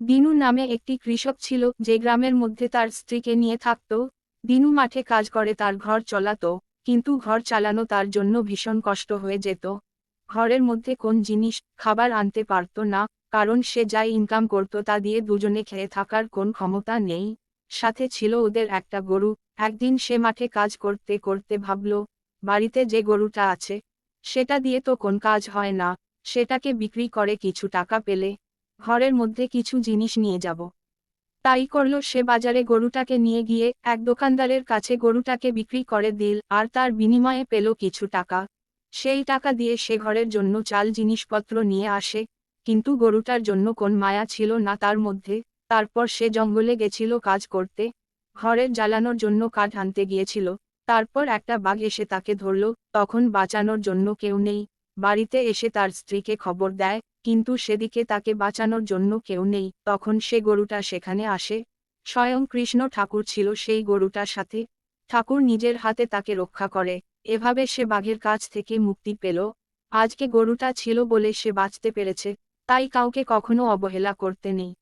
দিনু নামে একটি কৃষক ছিল যে গ্রামের মধ্যে তার স্ত্রীকে নিয়ে থাকত। দিনু মাঠে কাজ করে তার ঘর চালাতো, কিন্তু ঘর চালানো তার জন্য ভীষণ কষ্ট হয়ে যেত। ঘরের মধ্যে কোন জিনিস খাবার আনতে পারত না, কারণ সে যাই ইনকাম করত তা দিয়ে দুজনে খেয়ে থাকার কোন ক্ষমতা নেই। সাথে ছিল ওদের একটা গরু। একদিন সে মাঠে কাজ করতে করতে ভাবল, বাড়িতে যে গরুটা আছে সেটা দিয়ে তো কোন কাজ হয় না, সেটাকে বিক্রি করে কিছু টাকা পেলে ঘরের মধ্যে কিছু জিনিস নিয়ে যাব। তাই করল, সে বাজারে গরুটাকে নিয়ে গিয়ে এক দোকানদারের কাছে গরুটাকে বিক্রি করে দিল আর তার বিনিময়ে পেল কিছু টাকা। সেই টাকা দিয়ে সে ঘরের জন্য চাল জিনিসপত্র নিয়ে আসে, কিন্তু গরুটার জন্য কোন মায়া ছিল না তার মধ্যে। তারপর সে জঙ্গলে গেছিল কাজ করতে, ঘরের জ্বালানোর জন্য কাঠ আনতে গিয়েছিল। তারপর একটা বাঘ এসে তাকে ধরল। তখন বাঁচানোর জন্য কেউ নেই। বাড়িতে এসে তার স্ত্রীকে খবর দেয়, কিন্তু সেদিকে তাকে বাঁচানোর জন্য কেউ নেই। তখন সে গরুটা সেখানে আসে। স্বয়ং কৃষ্ণ ঠাকুর ছিল সেই গরুটার সাথে। ঠাকুর নিজের হাতে তাকে রক্ষা করে। এভাবে সে বাঘের কাছ থেকে মুক্তি পেল। আজকে গরুটা ছিল বলে সে বাঁচতে পেরেছে। তাই কাউকে কখনো অবহেলা করতে নেই।